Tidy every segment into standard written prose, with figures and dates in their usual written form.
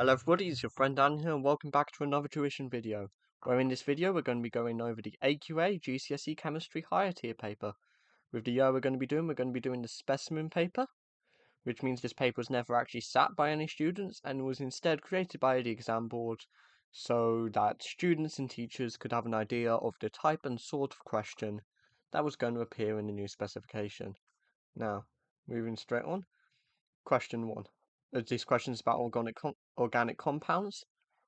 Hello everybody, it's your friend Dan here and welcome back to another tuition video, where in this video we're going to be going over the AQA GCSE Chemistry Higher Tier paper. With the year we're going to be doing the Specimen paper, which means this paper was never actually sat by any students and was instead created by the exam board so that students and teachers could have an idea of the type and sort of question that was going to appear in the new specification. Now, moving straight on. Question 1. This question is about organic compounds.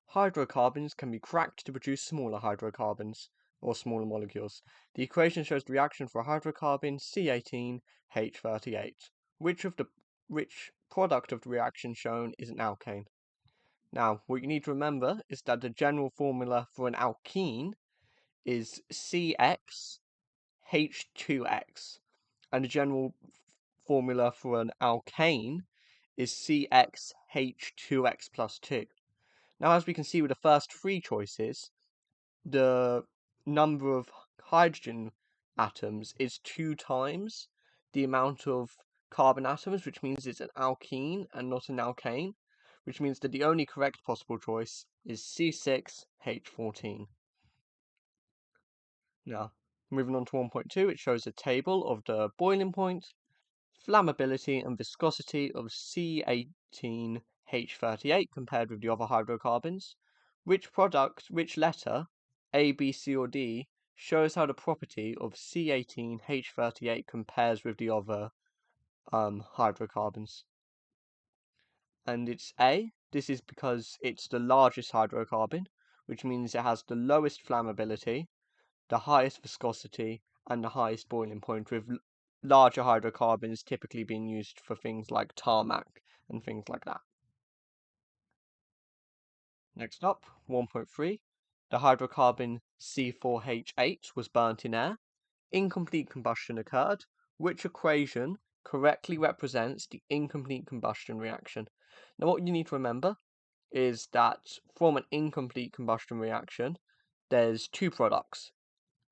Hydrocarbons can be cracked to produce smaller hydrocarbons, or smaller molecules. The equation shows the reaction for a hydrocarbon C18H38. Which product of the reaction shown is an alkane? Now, what you need to remember is that the general formula for an alkene is CxH2x, and the general formula for an alkane is CxH2x plus 2. Now, as we can see with the first three choices, the number of hydrogen atoms is 2 times the amount of carbon atoms, which means it's an alkene and not an alkane, which means that the only correct possible choice is C6H14. Now, moving on to 1.2, it shows a table of the boiling point, flammability and viscosity of C18H38 compared with the other hydrocarbons. Which letter, A, B, C or D, shows how the property of C18H38 compares with the other hydrocarbons? And it's A. This is because it's the largest hydrocarbon, which means it has the lowest flammability, the highest viscosity, and the highest boiling point, with larger hydrocarbons typically being used for things like tarmac and things like that. Next up, 1.3. The hydrocarbon C4H8 was burnt in air. Incomplete combustion occurred. Which equation correctly represents the incomplete combustion reaction? Now, what you need to remember is that from an incomplete combustion reaction, there's two products,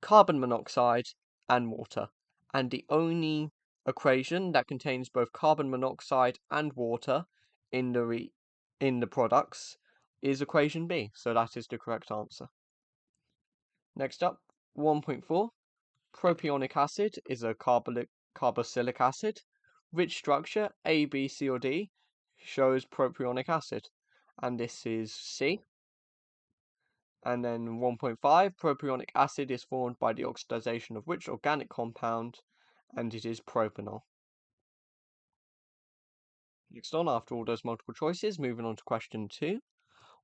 carbon monoxide and water, and the only equation that contains both carbon monoxide and water in the products is equation B, so that is the correct answer. Next up, 1.4. Propionic acid is a carboxylic acid. Which structure, A, B, C or D, shows propionic acid? And this is C. And then 1.5, propionic acid is formed by the oxidation of which organic compound? And it is propanol. Next on, after all those multiple choices, moving on to question 2.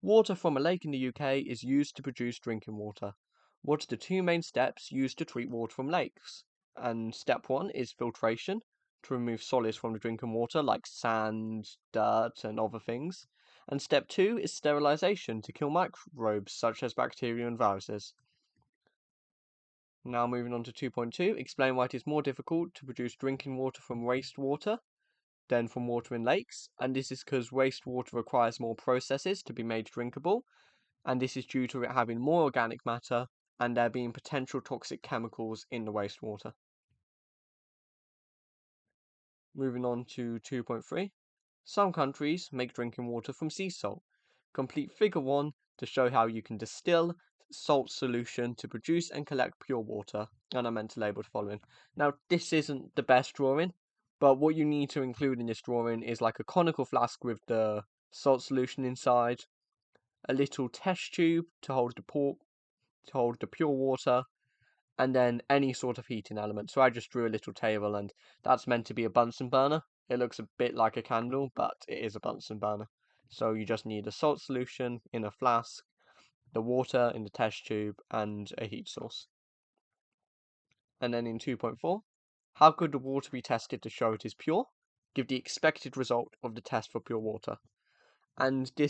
Water from a lake in the UK is used to produce drinking water. What are the two main steps used to treat water from lakes? And step 1 is filtration, to remove solids from the drinking water like sand, dirt, and other things. And step 2 is sterilization, to kill microbes such as bacteria and viruses. Now moving on to 2.2, explain why it is more difficult to produce drinking water from wastewater than from water in lakes, and this is because wastewater requires more processes to be made drinkable, and this is due to it having more organic matter and there being potential toxic chemicals in the wastewater. Moving on to 2.3, some countries make drinking water from sea salt. Complete figure 1 to show how you can distill salt solution to produce and collect pure water, and I meant to label the following. Now, this isn't the best drawing, but what you need to include in this drawing is like a conical flask with the salt solution inside, a little test tube to hold the pure water, and then any sort of heating element. So I just drew a little table, and that's meant to be a Bunsen burner. It looks a bit like a candle, but it is a Bunsen burner. So you just need a salt solution in a flask, the water in the test tube, and a heat source. And then in 2.4, how could the water be tested to show it is pure? Give the expected result of the test for pure water. And the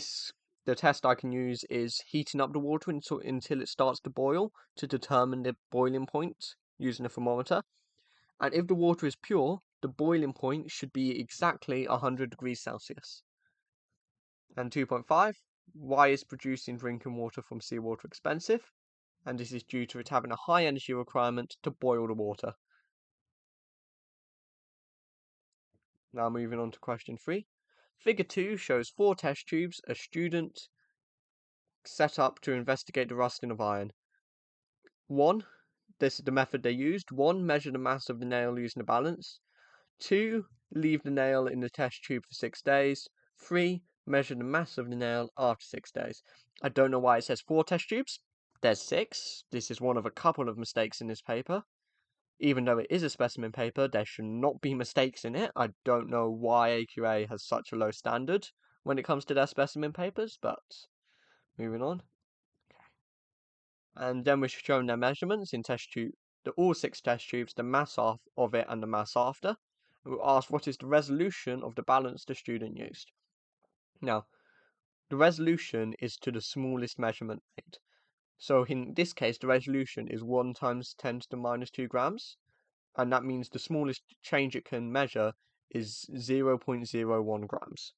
test I can use is heating up the water until it starts to boil to determine the boiling point using a thermometer. And if the water is pure, the boiling point should be exactly 100 degrees Celsius. And 2.5, why is producing drinking water from seawater expensive? And this is due to it having a high energy requirement to boil the water. Now moving on to question 3. Figure 2 shows 4 test tubes a student set up to investigate the rusting of iron. 1. This is the method they used. 1. Measure the mass of the nail using a balance. 2. Leave the nail in the test tube for 6 days. 3. Measure the mass of the nail after 6 days. I don't know why it says 4 test tubes. There's 6. This is one of a couple of mistakes in this paper. Even though it is a specimen paper, there should not be mistakes in it. I don't know why AQA has such a low standard when it comes to their specimen papers, but moving on. And then we're showing their measurements in test tube, all 6 test tubes, the mass of it and the mass after. And we'll ask what is the resolution of the balance the student used. Now, the resolution is to the smallest measurement made. So in this case, the resolution is 1 times 10 to the minus 2 grams. And that means the smallest change it can measure is 0.01 grams.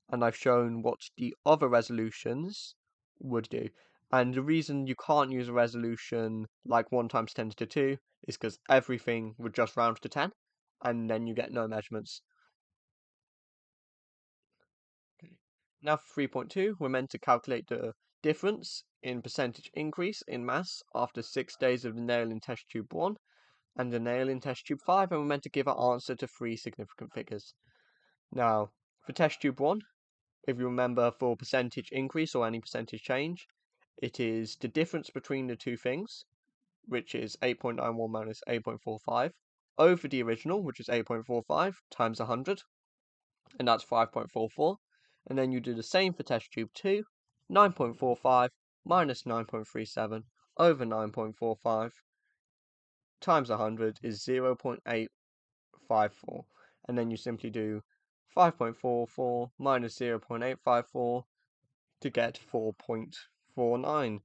And I've shown what the other resolutions would do. And the reason you can't use a resolution like 1 times 10 to the 2 is because everything would just round to 10, and then you get no measurements. Okay. Now for 3.2, we're meant to calculate the difference in percentage increase in mass after 6 days of the nail in test tube 1 and the nail in test tube 5, and we're meant to give our answer to 3 significant figures. Now, for test tube 1, if you remember, for percentage increase or any percentage change, it is the difference between the two things, which is 8.91 minus 8.45, over the original, which is 8.45, times 100, and that's 5.44. And then you do the same for test tube 2, 9.45 minus 9.37 over 9.45 times 100 is 0.854. And then you simply do 5.44 minus 0.854 to get 4.49.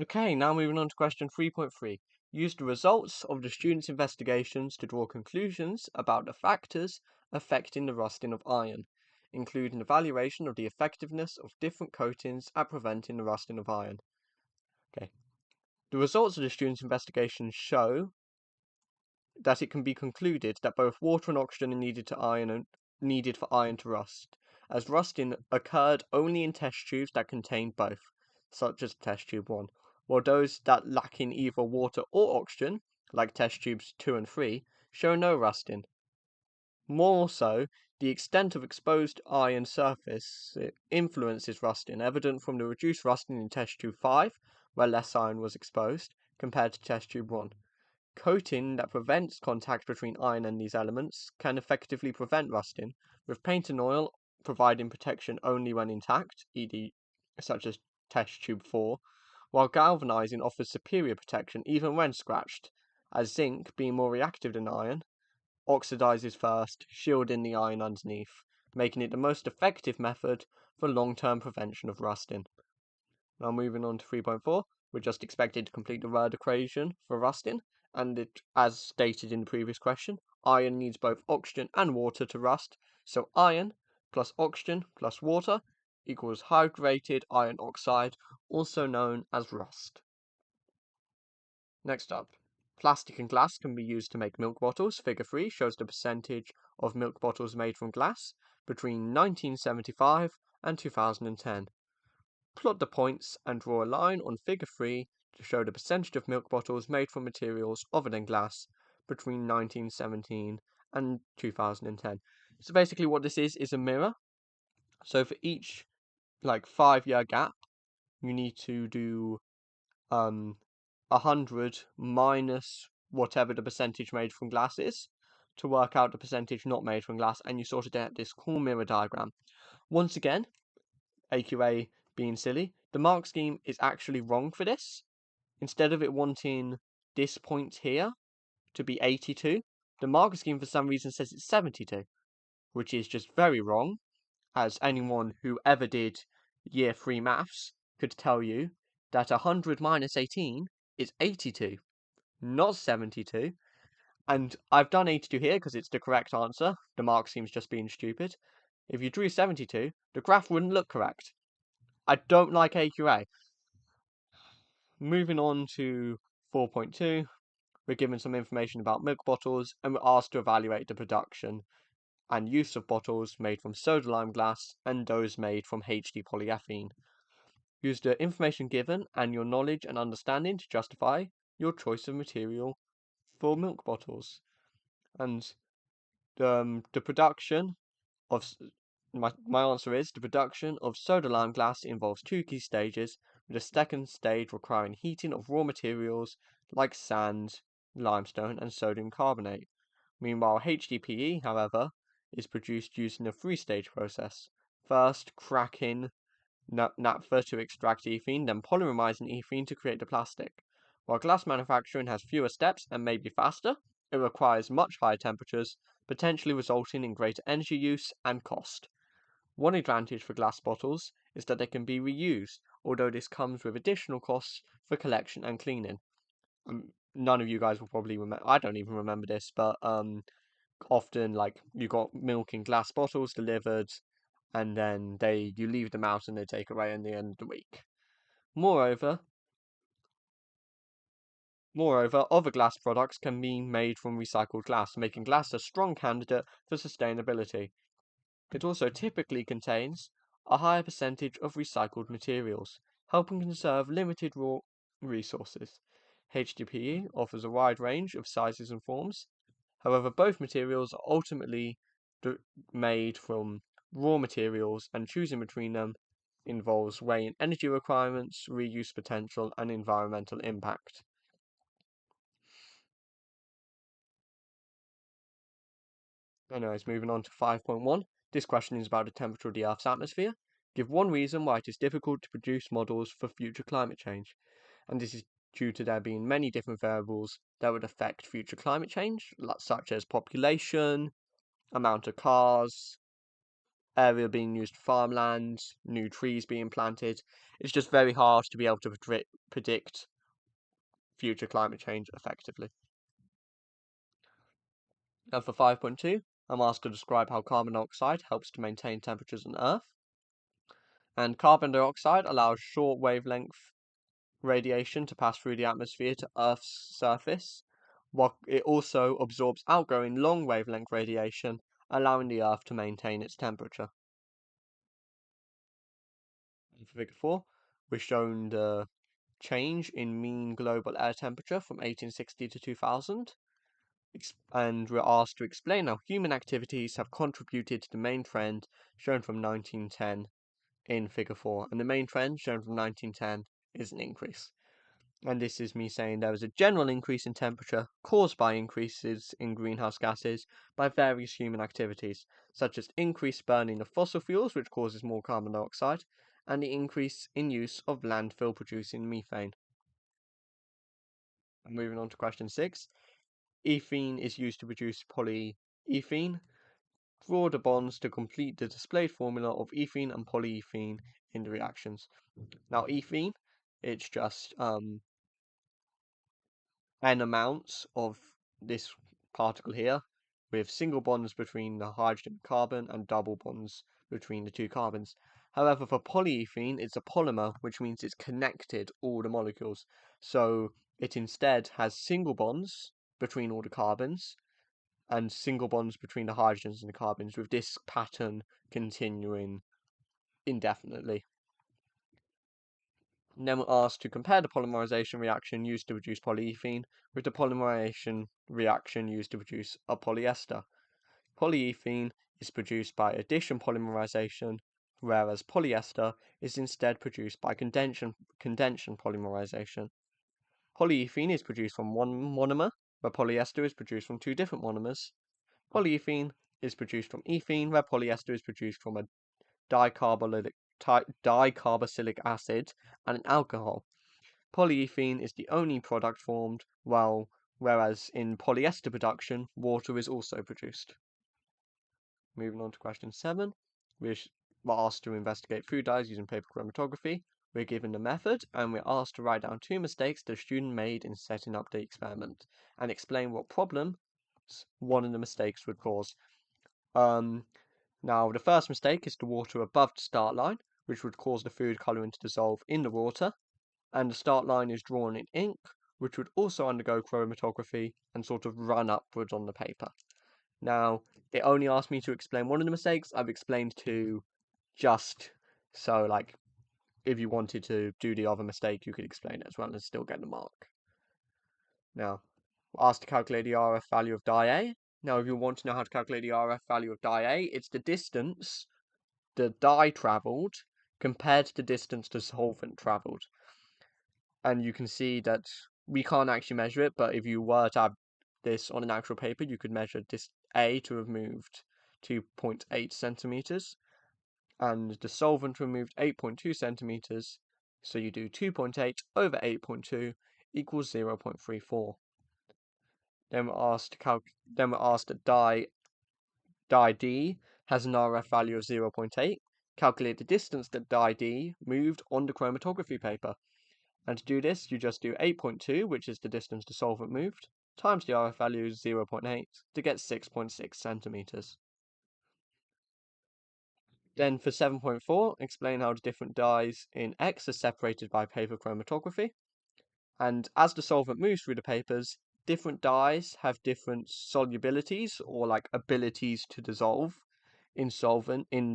Okay, now moving on to question 3.3. Use the results of the students' investigations to draw conclusions about the factors affecting the rusting of iron, including evaluation of the effectiveness of different coatings at preventing the rusting of iron. Okay. The results of the students' investigations show that it can be concluded that both water and oxygen are needed for iron to rust, as rusting occurred only in test tubes that contained both, such as test tube 1, while those that lack in either water or oxygen, like test tubes 2 and 3, show no rusting. More so, the extent of exposed iron surface influences rusting, evident from the reduced rusting in test tube 5, where less iron was exposed, compared to test tube 1. Coating that prevents contact between iron and these elements can effectively prevent rusting, with paint and oil providing protection only when intact, e.g. such as test tube 4, while galvanizing offers superior protection even when scratched, as zinc, being more reactive than iron, oxidizes first, shielding the iron underneath, making it the most effective method for long-term prevention of rusting. Now moving on to 3.4, we're just expected to complete the word equation for rusting, and it, as stated in the previous question, iron needs both oxygen and water to rust, so iron plus oxygen plus water equals hydrated iron oxide, also known as rust. Next up, plastic and glass can be used to make milk bottles. Figure 3 shows the percentage of milk bottles made from glass between 1975 and 2010. Plot the points and draw a line on figure 3 to show the percentage of milk bottles made from materials other than glass between 1917 and 2010. So basically what this is a mirror. So for each 5-year gap, you need to do 100 minus whatever the percentage made from glass is to work out the percentage not made from glass, and you sort of get this cool mirror diagram. Once again, AQA being silly, the mark scheme is actually wrong for this. Instead of it wanting this point here to be 82, the mark scheme for some reason says it's 72, which is just very wrong, as anyone who ever did year 3 maths could tell you that 100 minus 18 is 82, not 72. And I've done 82 here because it's the correct answer. The mark scheme's just being stupid. If you drew 72, the graph wouldn't look correct. I don't like AQA. Moving on to 4.2, we're given some information about milk bottles and we're asked to evaluate the production and use of bottles made from soda lime glass and those made from HD polyethylene. Use the information given and your knowledge and understanding to justify your choice of material for milk bottles. And the production of my answer is the production of soda lime glass involves two key stages, with a second stage requiring heating of raw materials like sand, limestone, and sodium carbonate. Meanwhile, HDPE, however, is produced using a three-stage process. First, cracking naphtha to extract ethene, then polymerizing ethene to create the plastic. While glass manufacturing has fewer steps and may be faster, it requires much higher temperatures, potentially resulting in greater energy use and cost. One advantage for glass bottles is that they can be reused, although this comes with additional costs for collection and cleaning. None of you guys will probably remember, I don't even remember this, but often like you got milk in glass bottles delivered and then you leave them out and they take away in the end of the week. Moreover, other glass products can be made from recycled glass, making glass a strong candidate for sustainability. It also typically contains a higher percentage of recycled materials, helping conserve limited raw resources. HDPE offers a wide range of sizes and forms. However, both materials are ultimately made from raw materials, and choosing between them involves weighing energy requirements, reuse potential, and environmental impact. Anyways, moving on to 5.1. This question is about the temperature of the Earth's atmosphere. Give one reason why it is difficult to produce models for future climate change. And this is due to there being many different variables that would affect future climate change, such as population, amount of cars, area being used for farmland, new trees being planted. It's just very hard to be able to predict future climate change effectively. And for 5.2, I'm asked to describe how carbon dioxide helps to maintain temperatures on Earth. And carbon dioxide allows short wavelength radiation to pass through the atmosphere to Earth's surface, while it also absorbs outgoing long wavelength radiation, allowing the Earth to maintain its temperature. In figure 4, we're shown the change in mean global air temperature from 1860 to 2000, and we're asked to explain how human activities have contributed to the main trend shown from 1910 in figure 4. And the main trend shown from 1910 is an increase. And this is me saying there is a general increase in temperature caused by increases in greenhouse gases by various human activities, such as increased burning of fossil fuels, which causes more carbon dioxide, and the increase in use of landfill producing methane. Moving on to question 6. Ethene is used to produce polyethylene. Draw the bonds to complete the displayed formula of ethene and polyethylene in the reactions. Now, ethene, it's just n amounts of this particle here, with single bonds between the hydrogen and carbon and double bonds between the two carbons. However, for polyethylene, it's a polymer, which means it's connected all the molecules. So it instead has single bonds between all the carbons and single bonds between the hydrogens and the carbons, with this pattern continuing indefinitely. And then we're asked to compare the polymerization reaction used to produce polyethylene with the polymerization reaction used to produce a polyester. Polyethylene is produced by addition polymerization, whereas polyester is instead produced by condension polymerization. Polyethylene is produced from one monomer, where polyester is produced from two different monomers. Polyethylene is produced from ethene, where polyester is produced from a dicarboxylic acid and an alcohol. Polyethylene is the only product formed, whereas in polyester production, water is also produced. Moving on to question 7, we're asked to investigate food dyes using paper chromatography. We're given the method, and we're asked to write down 2 mistakes the student made in setting up the experiment, and explain what problems one of the mistakes would cause. Now, the first mistake is the water above the start line, which would cause the food colouring to dissolve in the water, and the start line is drawn in ink, which would also undergo chromatography and sort of run upwards on the paper. Now, it only asked me to explain one of the mistakes. I've explained two just so, like, if you wanted to do the other mistake, you could explain it as well and still get the mark. Now, we're asked to calculate the RF value of dye A. Now, if you want to know how to calculate the RF value of dye A, it's the distance the dye travelled compared to the distance the solvent travelled. And you can see that we can't actually measure it, but if you were to have this on an actual paper, you could measure this A to have moved 2.8 centimeters, and the solvent removed 8.2 centimeters. So you do 2.8 over 8.2 equals 0.34. Then we're asked that dye D has an RF value of 0.8. Calculate the distance that dye D moved on the chromatography paper. And to do this, you just do 8.2, which is the distance the solvent moved, times the RF value is 0.8 to get 6.6 centimeters. Then for 7.4, explain how the different dyes in X are separated by paper chromatography. And as the solvent moves through the papers, different dyes have different solubilities or like abilities to dissolve in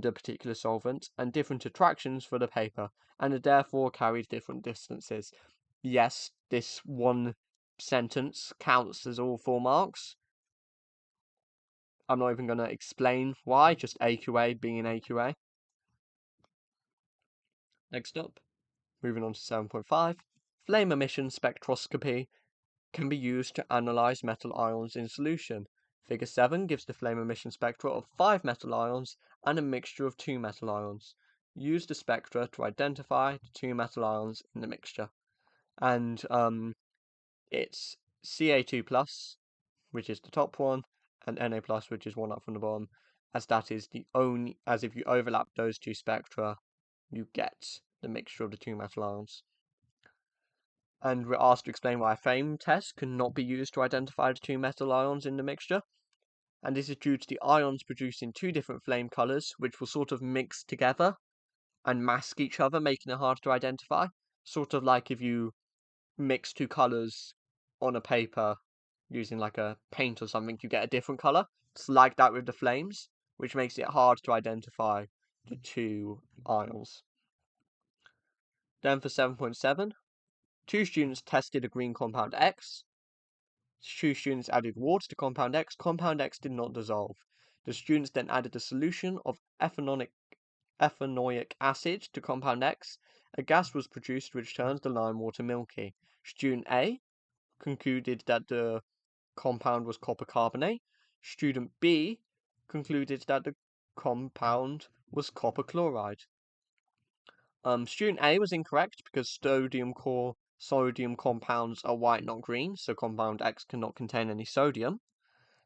the particular solvent, and different attractions for the paper, and it therefore carries different distances. Yes, this one sentence counts as all 4 marks. I'm not even going to explain why, just AQA being an AQA. Next up, moving on to 7.5, flame emission spectroscopy can be used to analyze metal ions in solution. Figure 7 gives the flame emission spectra of 5 metal ions and a mixture of 2 metal ions. Use the spectra to identify the 2 metal ions in the mixture. And it's Ca2+, which is the top one, and Na+, which is one up from the bottom, as that is the only, as if you overlap those two spectra, you get the mixture of the 2 metal ions. And we're asked to explain why a flame test cannot be used to identify the 2 metal ions in the mixture. And this is due to the ions producing 2 different flame colours, which will sort of mix together and mask each other, making it hard to identify. Sort of like if you mix 2 colours on a paper using like a paint or something, you get a different colour. It's like that with the flames, which makes it hard to identify the 2 ions. Then for 7.7, 2 students tested a green compound X. 2 students added water to compound X. Compound X did not dissolve. The students then added a solution of ethanoic acid to compound X. A gas was produced which turns the lime water milky. Student A concluded that the compound was copper carbonate. Student B concluded that the compound was copper chloride. Student A was incorrect because sodium compounds are white, not green, so compound X cannot contain any sodium.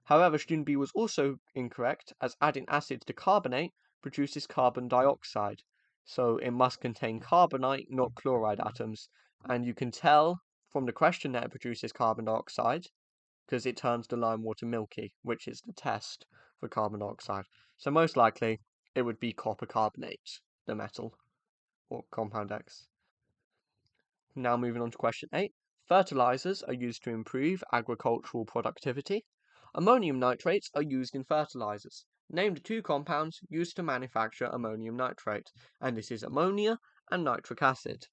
However, student B was also incorrect, as adding acid to carbonate produces carbon dioxide, so it must contain carbonate, not chloride atoms. And you can tell from the question that it produces carbon dioxide, because it turns the lime water milky, which is the test for carbon dioxide. So most likely, it would be copper carbonate, the metal, or compound X. Now moving on to question 8. Fertilizers are used to improve agricultural productivity. Ammonium nitrates are used in fertilizers. Name the 2 compounds used to manufacture ammonium nitrate, and this is ammonia and nitric acid.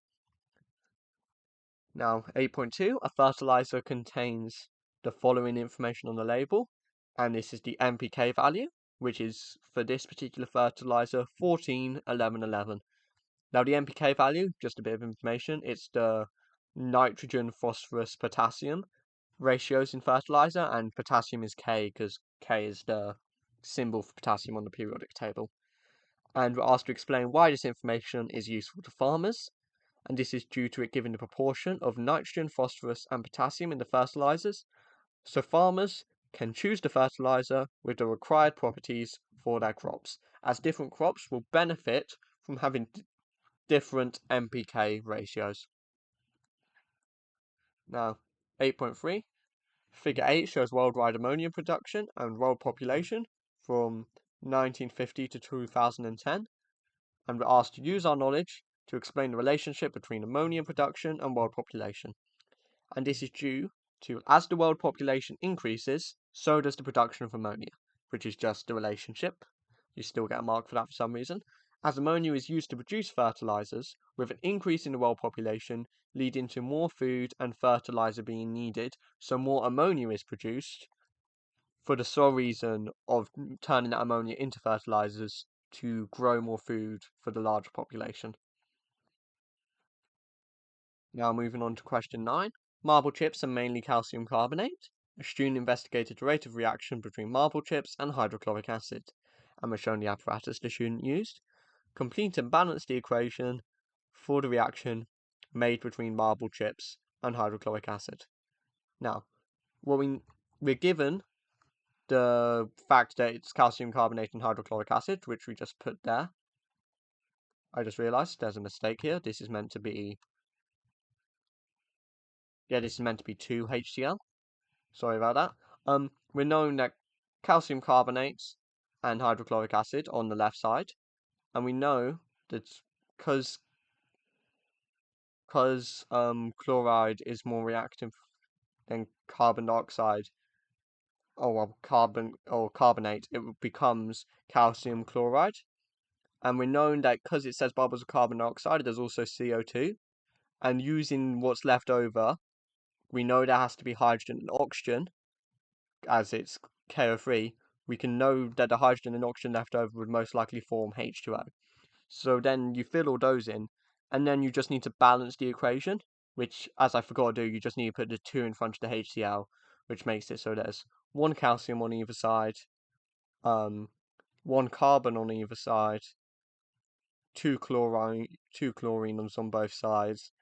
Now 8.2, a fertilizer contains the following information on the label, and this is the NPK value, which is for this particular fertilizer 141111. Now the NPK value, just a bit of information, it's the nitrogen, phosphorus, potassium ratios in fertilizer, and potassium is K because K is the symbol for potassium on the periodic table. And we're asked to explain why this information is useful to farmers, and this is due to it giving the proportion of nitrogen, phosphorus, and potassium in the fertilizers, so farmers can choose the fertilizer with the required properties for their crops, as different crops will benefit from having different NPK ratios. Now, 8.3, Figure 8 shows worldwide ammonia production and world population from 1950 to 2010, and we're asked to use our knowledge to explain the relationship between ammonia production and world population. And this is due to, as the world population increases, so does the production of ammonia. which is just the relationship. You still get a mark for that for some reason. As ammonia is used to produce fertilizers, with an increase in the world population leading to more food and fertilizer being needed, so more ammonia is produced for the sole reason of turning that ammonia into fertilizers to grow more food for the larger population. Now moving on to question 9. Marble chips are mainly calcium carbonate. A student investigated the rate of reaction between marble chips and hydrochloric acid, and was shown the apparatus the student used. Complete and balance the equation for the reaction made between marble chips and hydrochloric acid. Now, we're given the fact that it's calcium carbonate and hydrochloric acid, which we just put there. I just realized there's a mistake here. This is meant to be 2 HCl. Sorry about that. We're knowing that calcium carbonate and hydrochloric acid on the left side, and we know that because chloride is more reactive than carbon dioxide, carbonate, it becomes calcium chloride. And we're known that because it says bubbles of carbon dioxide, there's also CO2. And using what's left over, we know there has to be hydrogen and oxygen, as it's KO3. We can know that the hydrogen and oxygen left over would most likely form H2O. So then you fill all those in, and then you just need to balance the equation, which, as I forgot to do, you just need to put the 2 in front of the HCl, which makes it so there's 1 calcium on either side, 1 carbon on either side, 2 chlorines on both sides,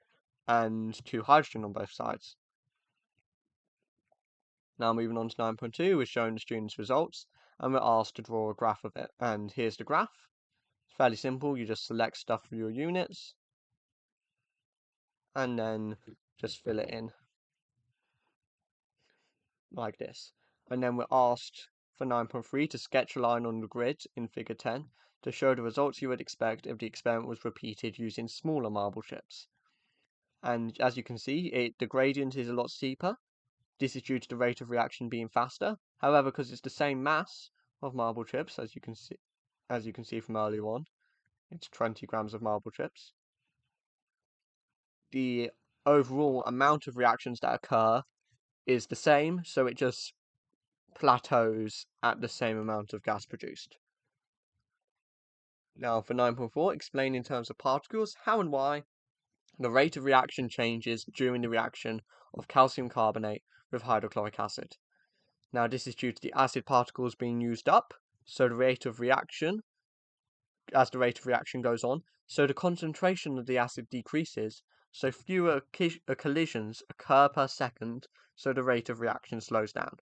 and 2 hydrogen on both sides. Now moving on to 9.2, we're showing the students' results, and we're asked to draw a graph of it. And here's the graph. It's fairly simple. You just select stuff for your units, and then just fill it in like this. And then we're asked for 9.3 to sketch a line on the grid in figure 10 to show the results you would expect if the experiment was repeated using smaller marble chips. And as you can see, the gradient is a lot steeper. This is due to the rate of reaction being faster. However, because it's the same mass of marble chips, as you can see from earlier on, it's 20 grams of marble chips, the overall amount of reactions that occur is the same, so it just plateaus at the same amount of gas produced. Now for 9.4, explain in terms of particles how and why the rate of reaction changes during the reaction of calcium carbonate with hydrochloric acid. Now this is due to the acid particles being used up, so the rate of reaction, as the rate of reaction goes on, so the concentration of the acid decreases, so fewer collisions occur per second, so the rate of reaction slows down.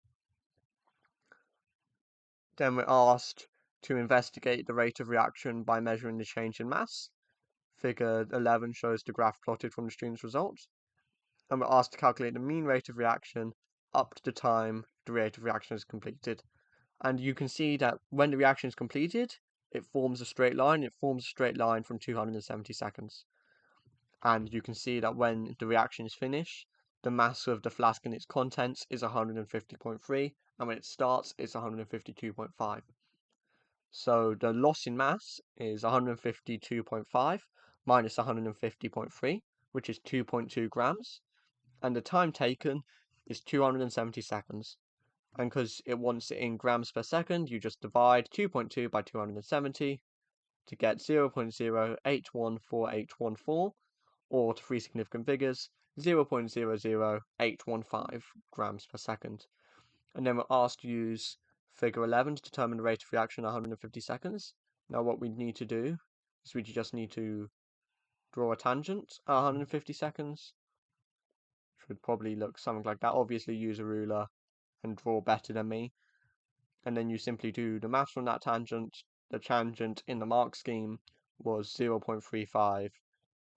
Then we're asked to investigate the rate of reaction by measuring the change in mass. Figure 11 shows the graph plotted from the student's results. And we're asked to calculate the mean rate of reaction up to the time the rate of reaction is completed. And you can see that when the reaction is completed, it forms a straight line. It forms a straight line from 270 seconds. And you can see that when the reaction is finished, the mass of the flask and its contents is 150.3, and when it starts, it's 152.5. So the loss in mass is 152.5 minus 150.3, which is 2.2 grams, and the time taken is 270 seconds. And because it wants it in grams per second, you just divide 2.2 by 270 to get 0.081414, or to 3 significant figures, 0.00815 grams per second. And then we're asked to use figure 11 to determine the rate of reaction at 150 seconds. Now what we need to do is we just need to draw a tangent at 150 seconds. Which would probably look something like that. Obviously use a ruler and draw better than me. And then you simply do the maths from that tangent. The tangent in the mark scheme was 0.35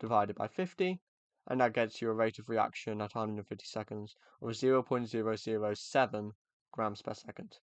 divided by 50, and that gets you a rate of reaction at 150 seconds of 0.007 grams per second.